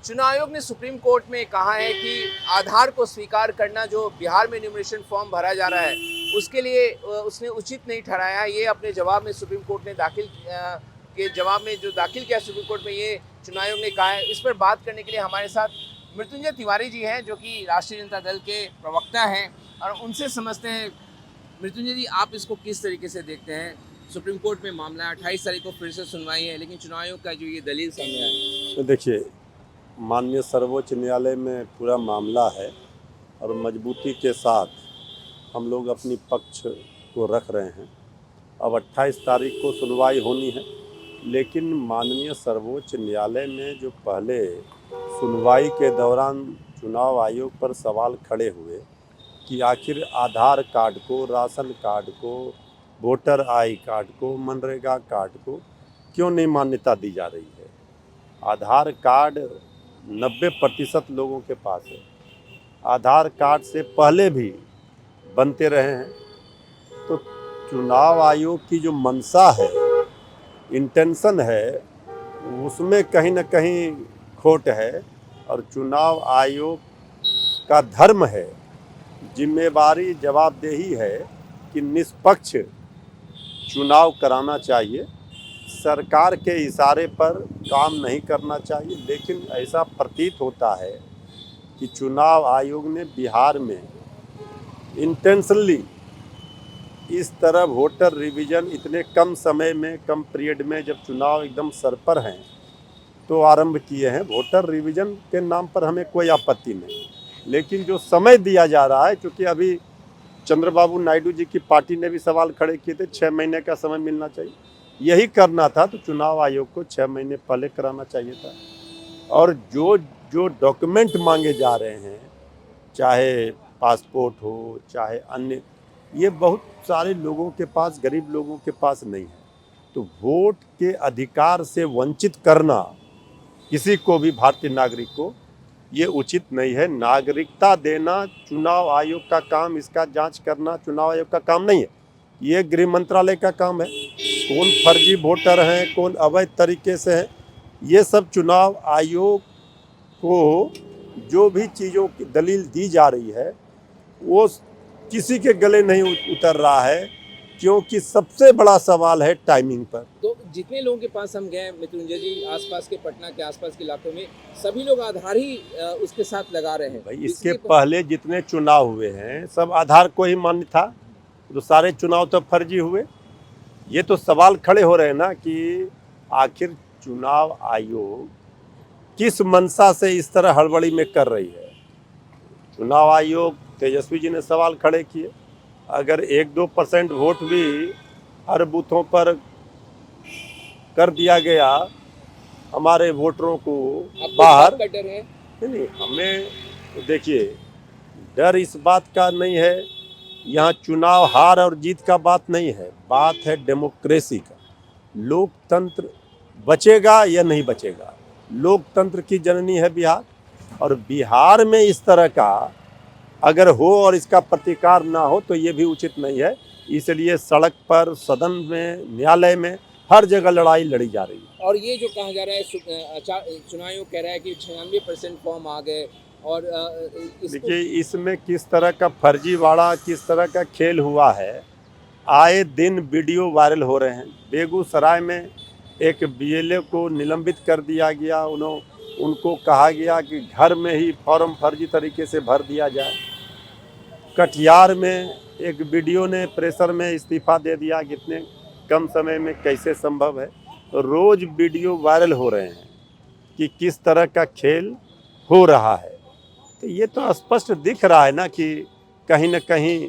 चुनाव आयोग ने सुप्रीम कोर्ट में कहा है कि आधार को स्वीकार करना जो बिहार में न्यूमरेशन फॉर्म भरा जा रहा है उसके लिए उसने उचित नहीं ठहराया। ये अपने जवाब में सुप्रीम कोर्ट ने के जवाब में जो दाखिल किया सुप्रीम कोर्ट में, ये चुनाव आयोग ने कहा है। इस पर बात करने के लिए हमारे साथ मृत्युंजय तिवारी जी हैं, जो कि राष्ट्रीय जनता दल के प्रवक्ता हैं, और उनसे समझते हैं। मृत्युंजय जी, आप इसको किस तरीके से देखते हैं? सुप्रीम कोर्ट में मामला 28 तारीख को फिर से सुनवाई है, लेकिन चुनाव आयोग का जो ये दलील सामने आया है। तो देखिए, माननीय सर्वोच्च न्यायालय में पूरा मामला है और मजबूती के साथ हम लोग अपनी पक्ष को रख रहे हैं। अब 28 तारीख को सुनवाई होनी है, लेकिन माननीय सर्वोच्च न्यायालय में जो पहले सुनवाई के दौरान चुनाव आयोग पर सवाल खड़े हुए कि आखिर आधार कार्ड को, राशन कार्ड को, वोटर आई कार्ड को, मनरेगा कार्ड को क्यों नहीं मान्यता दी जा रही है। आधार कार्ड 90% लोगों के पास है। आधार कार्ड से पहले भी बनते रहे हैं। तो चुनाव आयोग की जो मंशा है, इंटेंशन है, उसमें कहीं ना कहीं खोट है। और चुनाव आयोग का धर्म है, जिम्मेवारी, जवाबदेही है कि निष्पक्ष चुनाव कराना चाहिए। सरकार के इशारे पर काम नहीं करना चाहिए। लेकिन ऐसा प्रतीत होता है कि चुनाव आयोग ने बिहार में इंटेंशनली इस तरह वोटर रिवीजन इतने कम समय में, कम पीरियड में, जब चुनाव एकदम सर पर हैं, तो आरंभ किए हैं। वोटर रिवीजन के नाम पर हमें कोई आपत्ति नहीं, लेकिन जो समय दिया जा रहा है, क्योंकि अभी चंद्रबाबू नायडू जी की पार्टी ने भी सवाल खड़े किए थे, 6 महीने का समय मिलना चाहिए। यही करना था तो चुनाव आयोग को 6 महीने पहले कराना चाहिए था। और जो जो डॉक्यूमेंट मांगे जा रहे हैं, चाहे पासपोर्ट हो, चाहे अन्य, ये बहुत सारे लोगों के पास, गरीब लोगों के पास नहीं है। तो वोट के अधिकार से वंचित करना किसी को भी, भारतीय नागरिक को, ये उचित नहीं है। नागरिकता देना चुनाव आयोग का काम, इसका जांच करना चुनाव आयोग का काम नहीं है, ये गृह मंत्रालय का काम है। कौन फर्जी वोटर हैं, कौन अवैध तरीके से हैं, ये सब चुनाव आयोग को जो भी चीज़ों की दलील दी जा रही है वो किसी के गले नहीं उतर रहा है, क्योंकि सबसे बड़ा सवाल है टाइमिंग पर। तो जितने लोगों के पास हम गए मृत्युंजय जी, आसपास के, पटना के आसपास के इलाकों में, सभी लोग आधार ही उसके साथ लगा रहे हैं। भाई, इसके पहले जितने चुनाव हुए हैं सब आधार को ही मान्य था, तो सारे चुनाव तो फर्जी हुए। ये तो सवाल खड़े हो रहे हैं ना कि आखिर चुनाव आयोग किस मंशा से इस तरह हड़बड़ी में कर रही है। चुनाव आयोग, तेजस्वी जी ने सवाल खड़े किए, अगर 1-2% वोट भी हर बूथों पर कर दिया गया हमारे वोटरों को बाहर, डर है? नहीं, हमें देखिए, डर इस बात का नहीं है। यहाँ चुनाव हार और जीत का बात नहीं है, बात है डेमोक्रेसी का। लोकतंत्र बचेगा या नहीं बचेगा। लोकतंत्र की जननी है बिहार, और बिहार में इस तरह का अगर हो और इसका प्रतिकार ना हो तो ये भी उचित नहीं है। इसलिए सड़क पर, सदन में, न्यायालय में, हर जगह लड़ाई लड़ी जा रही है। और ये जो कहा जा रहा है, चुनाव आयोग कह रहा है कि 96% फॉर्म आ गए, और देखिए, इसमें किस तरह का फर्जीवाड़ा, किस तरह का खेल हुआ है। आए दिन वीडियो वायरल हो रहे हैं। बेगूसराय में एक बीएलओ को निलंबित कर दिया गया। उनको कहा गया कि घर में ही फॉर्म फर्जी तरीके से भर दिया जाए। कटिहार में एक वीडियो ने प्रेशर में इस्तीफा दे दिया। कितने कम समय में कैसे संभव है। तो रोज़ वीडियो वायरल हो रहे हैं कि किस तरह का खेल हो रहा है। तो ये तो स्पष्ट दिख रहा है ना कि कहीं ना कहीं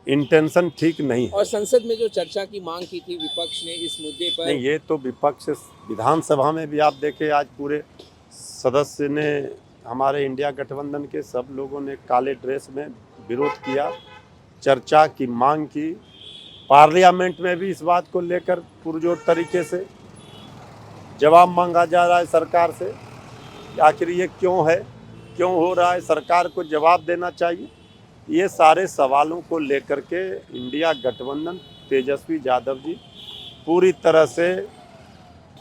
इंटेंशन ठीक नहीं है। और संसद में जो चर्चा की मांग की थी विपक्ष ने इस मुद्दे पर, नहीं, ये तो विपक्ष, विधानसभा में भी आप देखें, आज पूरे सदस्य ने, हमारे इंडिया गठबंधन के सब लोगों ने काले ड्रेस में विरोध किया, चर्चा की मांग की। पार्लियामेंट में भी इस बात को लेकर पुरजोर तरीके से जवाब मांगा जा रहा है सरकार से। आखिर ये क्यों है, क्यों हो रहा है, सरकार को जवाब देना चाहिए। ये सारे सवालों को लेकर के इंडिया गठबंधन, तेजस्वी यादव जी पूरी तरह से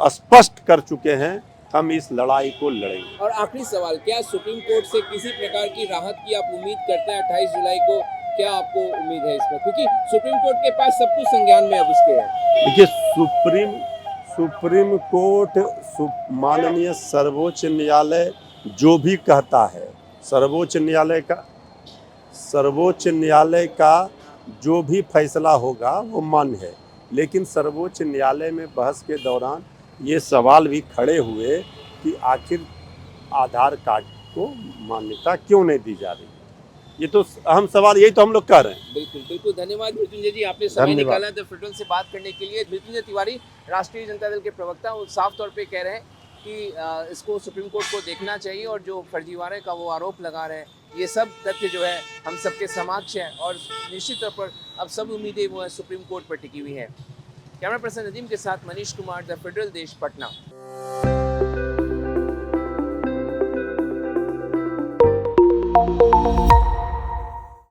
स्पष्ट कर चुके हैं हम इस लड़ाई को लड़ेंगे। और आखिरी सवाल, क्या सुप्रीम कोर्ट से किसी प्रकार की राहत की आप उम्मीद करते हैं 28 जुलाई को? क्या आपको उम्मीद है इस पर, क्योंकि सुप्रीम कोर्ट के पास सब कुछ संज्ञान में अब उसके है। देखिए, सुप्रीम कोर्ट माननीय सर्वोच्च न्यायालय जो भी कहता है, सर्वोच्च न्यायालय का जो भी फैसला होगा वो मान्य है। लेकिन सर्वोच्च न्यायालय में बहस के दौरान ये सवाल भी खड़े हुए कि आखिर आधार कार्ड को मान्यता क्यों नहीं दी जा रही। ये तो अहम सवाल, यही तो हम लोग कह रहे हैं। बिल्कुल बिल्कुल, धन्यवाद मृत्युंजय जी, आपने समय धन्यवाद। निकाला द फेडरल से बात करने के लिए। मृत्युंजय तिवारी, राष्ट्रीय जनता दल के प्रवक्ता, वो साफ तौर पे कह रहे हैं कि इसको सुप्रीम कोर्ट को देखना चाहिए और जो फर्जीवाड़े का वो आरोप लगा रहे हैं, ये सब तथ्य जो है हम सबके समक्ष है और निश्चित तौर पर अब सब उम्मीदें वो है सुप्रीम कोर्ट पर टिकी हुई हैं। कैमरा पर्सन नदीम के साथ मनीष कुमार, द फेडरल देश, पटना।